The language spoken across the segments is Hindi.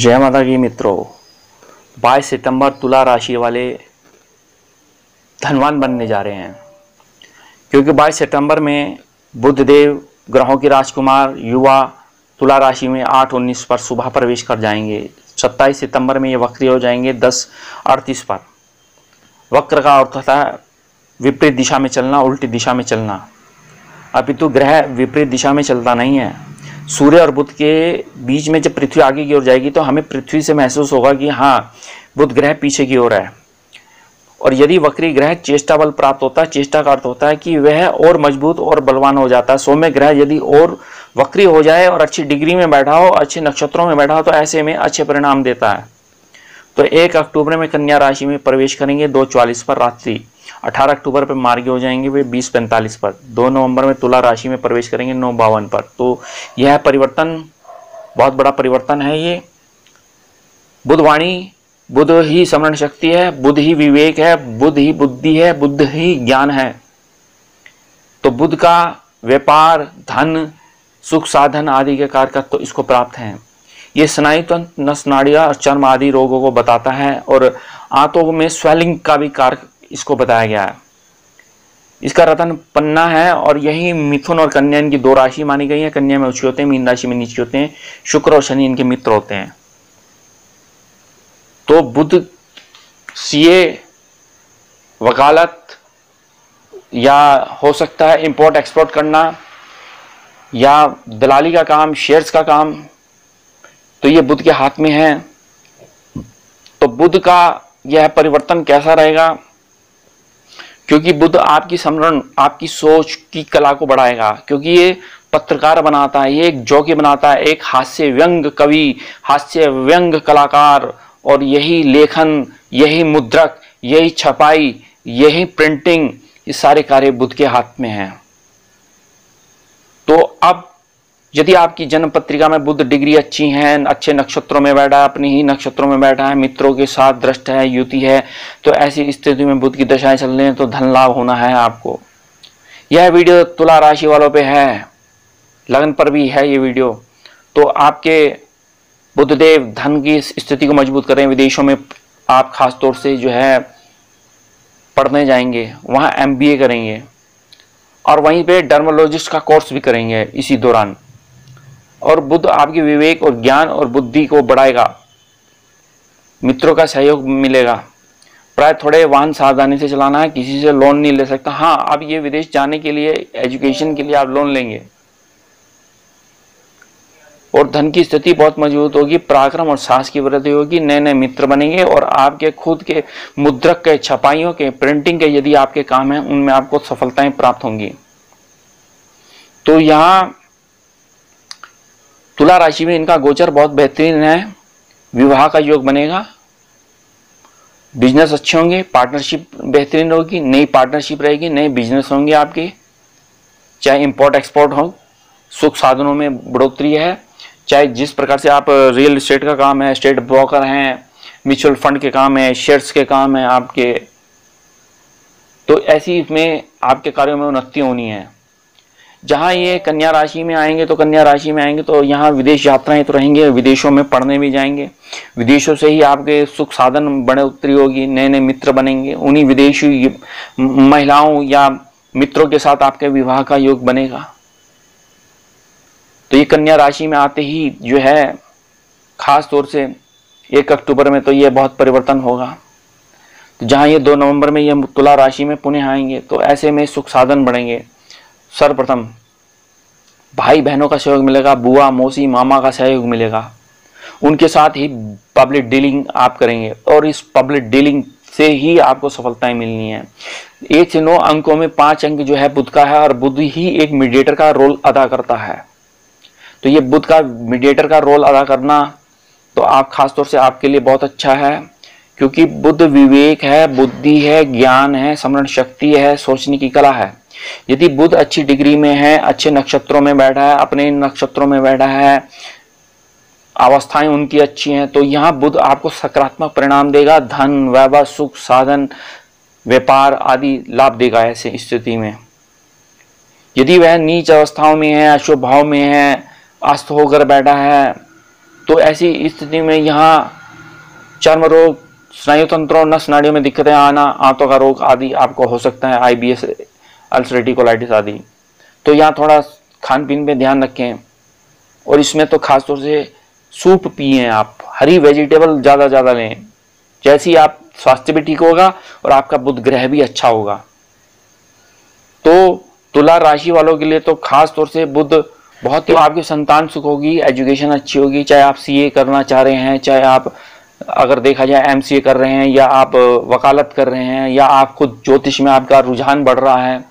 जय माता की मित्रों, 22 सितंबर तुला राशि वाले धनवान बनने जा रहे हैं, क्योंकि 22 सितंबर में बुध देव ग्रहों के राजकुमार युवा तुला राशि में 8:19 पर सुबह प्रवेश कर जाएंगे। 27 सितंबर में ये वक्री हो जाएंगे 10:38 पर। वक्र का अर्थ होता है विपरीत दिशा में चलना, उल्टी दिशा में चलना। अपितु ग्रह विपरीत दिशा में चलता नहीं है। सूर्य और बुध के बीच में जब पृथ्वी आगे की ओर जाएगी तो हमें पृथ्वी से महसूस होगा कि हाँ, बुध ग्रह पीछे की ओर है। और यदि वक्री ग्रह चेष्टा बल प्राप्त होता है, चेष्टा का अर्थ होता है कि वह और मजबूत और बलवान हो जाता है। सौम्य ग्रह यदि और वक्री हो जाए और अच्छी डिग्री में बैठा हो, अच्छे नक्षत्रों में बैठा हो, तो ऐसे में अच्छे परिणाम देता है। तो 1 अक्टूबर में कन्या राशि में प्रवेश करेंगे 2:44 पर रात्रि। 18 अक्टूबर पर मार्गी हो जाएंगे वे 20:45 पर। 2 नवंबर में तुला राशि में प्रवेश करेंगे 9:52 पर। तो यह परिवर्तन बहुत बड़ा परिवर्तन है। ये बुधवाणी, बुध ही स्मरण शक्ति है, बुध ही विवेक है, बुध ही बुद्धि है, बुध ही ज्ञान है। तो बुध का व्यापार, धन, सुख साधन आदि के कारक तो इसको प्राप्त हैं। ये स्नायु तंत्र, नस नाड़ियां और चर्म आदि रोगों को बताता है और आंतों में स्वेलिंग का भी कारक इसको बताया गया है। इसका रतन पन्ना है और यही मिथुन और कन्या इनकी 2 राशि मानी गई है। कन्या में उच्च होते हैं, मीन राशि में नीचे होते हैं। शुक्र और शनि इनके मित्र होते हैं। तो बुध सीए, वकालत या हो सकता है इंपोर्ट एक्सपोर्ट करना या दलाली का काम, शेयर्स का काम, तो ये बुध के हाथ में है। तो बुध का यह परिवर्तन कैसा रहेगा? क्योंकि बुध आपकी समरण, आपकी सोच की कला को बढ़ाएगा, क्योंकि ये पत्रकार बनाता है, ये एक जोकी बनाता है, एक हास्य व्यंग कवि, हास्य व्यंग कलाकार। और यही लेखन, यही मुद्रक, यही छपाई, यही प्रिंटिंग, ये सारे कार्य बुध के हाथ में हैं। तो अब यदि आपकी जन्म पत्रिका में बुध डिग्री अच्छी है, अच्छे नक्षत्रों में बैठा है, अपने ही नक्षत्रों में बैठा है, मित्रों के साथ दृष्ट है, युति है, तो ऐसी स्थिति में बुध की दशाएं चल रही हैं तो धन लाभ होना है आपको। यह वीडियो तुला राशि वालों पे है, लगन पर भी है ये वीडियो। तो आपके बुधदेव धन की स्थिति को मजबूत करें। विदेशों में आप खास तौर से जो है पढ़ने जाएंगे, वहाँ MBA करेंगे और वहीं पे डर्मोलॉजिस्ट का कोर्स भी करेंगे इसी दौरान। और बुध आपके विवेक और ज्ञान और बुद्धि को बढ़ाएगा। मित्रों का सहयोग मिलेगा। प्राय थोड़े वाहन सावधानी से चलाना है, किसी से लोन नहीं ले सकता। हाँ, अब ये विदेश जाने के लिए, एजुकेशन के लिए आप लोन लेंगे और धन की स्थिति बहुत मजबूत होगी। पराक्रम और साहस की वृद्धि होगी, नए नए मित्र बनेंगे और आपके खुद के मुद्रक के, छपाइयों के, प्रिंटिंग के यदि आपके काम हैं, उनमें आपको सफलताएं प्राप्त होंगी। तो यहाँ तुला राशि में इनका गोचर बहुत बेहतरीन है। विवाह का योग बनेगा, बिजनेस अच्छे होंगे, पार्टनरशिप बेहतरीन होगी, नई पार्टनरशिप रहेगी, नए बिजनेस होंगे आपके, चाहे इंपोर्ट एक्सपोर्ट हो, सुख साधनों में बढ़ोतरी है, चाहे जिस प्रकार से आप रियल एस्टेट का काम है, स्टेट ब्रोकर हैं, म्यूचुअल फंड के काम है, शेयर्स के काम है आपके, तो ऐसी इसमें आपके कार्यों में उन्नति होनी है। जहाँ ये कन्या राशि में आएंगे तो यहाँ विदेश यात्राएं तो रहेंगे, विदेशों में पढ़ने भी जाएंगे। विदेशों से ही आपके सुख साधन बढ़ोतरी होगी, नए नए मित्र बनेंगे। उन्हीं विदेशी महिलाओं या मित्रों के साथ आपके विवाह का योग बनेगा। तो ये कन्या राशि में आते ही जो है खास तौर से 1 अक्टूबर में तो ये बहुत परिवर्तन होगा। तो जहाँ ये 2 नवंबर में ये तुला राशि में पुनः आएंगे तो ऐसे में सुख साधन बढ़ेंगे। सर्वप्रथम भाई बहनों का सहयोग मिलेगा, बुआ, मौसी, मामा का सहयोग मिलेगा। उनके साथ ही पब्लिक डीलिंग आप करेंगे और इस पब्लिक डीलिंग से ही आपको सफलताएं मिलनी है। 1 से 9 अंकों में 5 अंक जो है बुध का है और बुध ही एक मीडिएटर का रोल अदा करता है। तो ये बुध का मीडिएटर का रोल अदा करना तो आप खास तौर से आपके लिए बहुत अच्छा है, क्योंकि बुध विवेक है, बुद्धि है, ज्ञान है, स्मरण शक्ति है, सोचने की कला है। यदि बुध अच्छी डिग्री में है, अच्छे नक्षत्रों में बैठा है, अपने नक्षत्रों में बैठा है, अवस्थाएं उनकी अच्छी हैं, तो यहाँ बुध आपको सकारात्मक परिणाम देगा। धन, वैभव, सुख साधन, व्यापार आदि लाभ देगा ऐसे स्थिति में। यदि वह नीच अवस्थाओं में है, अशुभ भाव में है, अस्त होकर बैठा है, तो ऐसी स्थिति में यहाँ चर्म रोग, स्नायु तंत्रों, नस नाड़ियों में दिक्कतें आना, आंतों का रोग आदि आपको हो सकता है, IBS, अल्सरेटिव कोलाइटिस आदि। तो यहाँ थोड़ा खान पीन पे ध्यान रखें, और इसमें तो खासतौर से सूप पिए, आप हरी वेजिटेबल ज़्यादा लें। जैसे ही आप स्वास्थ्य भी ठीक होगा और आपका बुध ग्रह भी अच्छा होगा। तो तुला राशि वालों के लिए तो खास तौर से बुध बहुत ही, आपकी संतान सुख होगी, एजुकेशन अच्छी होगी, चाहे आप CA करना चाह रहे हैं, चाहे आप अगर देखा जाए MCA कर रहे हैं, या आप वकालत कर रहे हैं, या आप खुद ज्योतिष में आपका रुझान बढ़ रहा है,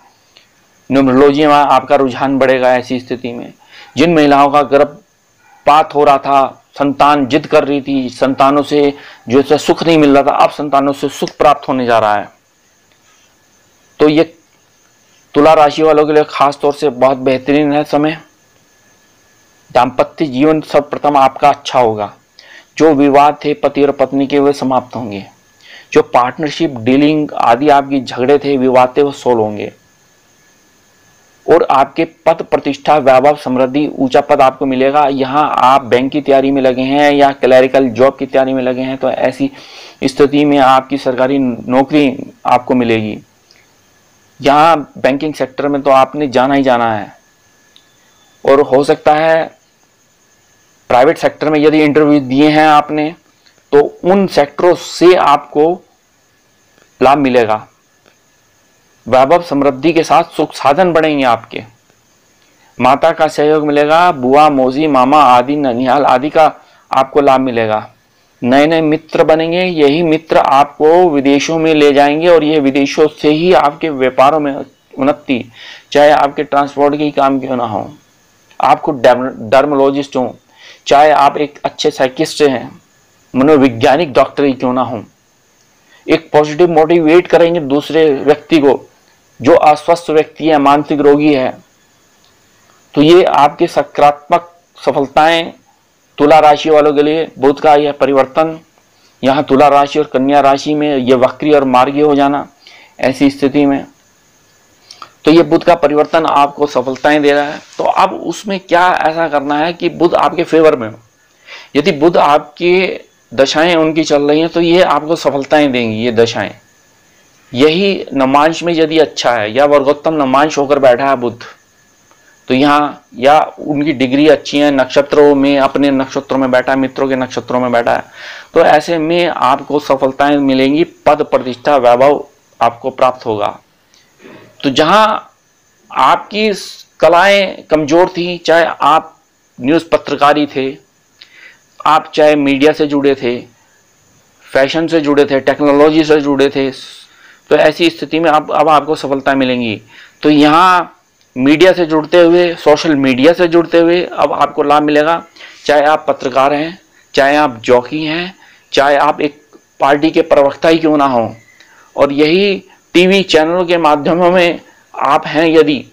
न्यूमरोलॉजी में आपका रुझान बढ़ेगा। ऐसी स्थिति में जिन महिलाओं का गर्भपात हो रहा था, संतान जिद कर रही थी, संतानों से जो है सुख नहीं मिल रहा था, अब संतानों से सुख प्राप्त होने जा रहा है। तो ये तुला राशि वालों के लिए खास तौर से बहुत बेहतरीन है समय। दाम्पत्य जीवन सर्वप्रथम आपका अच्छा होगा। जो विवाद थे पति और पत्नी के, वे समाप्त होंगे। जो पार्टनरशिप, डीलिंग आदि आपकी झगड़े थे, विवाद थे, वो सोल्व होंगे। और आपके पद, प्रतिष्ठा, वैभव, समृद्धि, ऊंचा पद आपको मिलेगा। यहाँ आप बैंक की तैयारी में लगे हैं या क्लरिकल जॉब की तैयारी में लगे हैं, तो ऐसी स्थिति में आपकी सरकारी नौकरी आपको मिलेगी। यहाँ बैंकिंग सेक्टर में तो आपने जाना ही जाना है। और हो सकता है प्राइवेट सेक्टर में यदि इंटरव्यू दिए हैं आपने, तो उन सेक्टरों से आपको लाभ मिलेगा। वैभव, समृद्धि के साथ सुख साधन बढ़ेंगे आपके। माता का सहयोग मिलेगा। बुआ, मौसी, मामा आदि, ननिहाल आदि का आपको लाभ मिलेगा। नए नए मित्र बनेंगे। यही मित्र आपको विदेशों में ले जाएंगे, और ये विदेशों से ही आपके व्यापारों में उन्नति, चाहे आपके ट्रांसपोर्ट के ही काम क्यों ना हो, आपको डर्मोलॉजिस्ट हो, चाहे आप एक अच्छे साइकिस्ट हैं, मनोवैज्ञानिक डॉक्टर ही क्यों ना हो, एक पॉजिटिव मोटिवेट करेंगे दूसरे व्यक्ति को जो अस्वस्थ व्यक्ति है, मानसिक रोगी है। तो ये आपके सकारात्मक सफलताएं तुला राशि वालों के लिए। बुध का यह परिवर्तन यहाँ तुला राशि और कन्या राशि में यह वक्री और मार्गी हो जाना, ऐसी स्थिति में तो ये बुध का परिवर्तन आपको सफलताएं दे रहा है। तो अब उसमें क्या ऐसा करना है कि बुध आपके फेवर में हो। यदि बुध आपकी दशाएं उनकी चल रही हैं, तो ये आपको सफलताएं देंगी। ये दशाएं, यही नमांश में यदि अच्छा है या वर्गोत्तम नमांश होकर बैठा है बुध, तो यहाँ या उनकी डिग्री अच्छी है, नक्षत्रों में, अपने नक्षत्रों में बैठा है, मित्रों के नक्षत्रों में बैठा है, तो ऐसे में आपको सफलताएं मिलेंगी। पद, प्रतिष्ठा, वैभव आपको प्राप्त होगा। तो जहां आपकी कलाएं कमजोर थी, चाहे आप न्यूज़ पत्रकारी थे, आप चाहे मीडिया से जुड़े थे, फैशन से जुड़े थे, टेक्नोलॉजी से जुड़े थे, तो ऐसी स्थिति में अब आपको सफलता मिलेंगी। तो यहाँ मीडिया से जुड़ते हुए, सोशल मीडिया से जुड़ते हुए अब आपको लाभ मिलेगा। चाहे आप पत्रकार हैं, चाहे आप जॉकी हैं, चाहे आप एक पार्टी के प्रवक्ता ही क्यों ना हो, और यही टीवी चैनलों के माध्यमों में आप हैं, यदि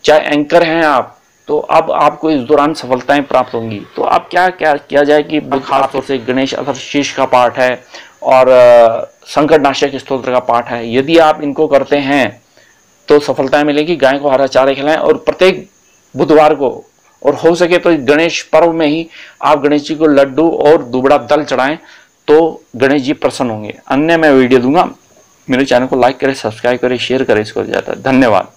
चाहे एंकर हैं आप, तो अब आपको इस दौरान सफलताएं प्राप्त होंगी। तो अब क्या किया जाए कि खास तौर से गणेश अथर्वशीर्ष का पाठ है और संकटनाशक स्तोत्र का पाठ है, यदि आप इनको करते हैं तो सफलताएं मिलेगी। गाय को हरा चारा खिलाएं, और प्रत्येक बुधवार को, और हो सके तो गणेश पर्व में ही आप गणेश जी को लड्डू और दुबड़ा दल चढ़ाएं, तो गणेश जी प्रसन्न होंगे। अन्य मैं वीडियो दूंगा। मेरे चैनल को लाइक करें, सब्सक्राइब करें, शेयर करें इसको ज़्यादा। धन्यवाद।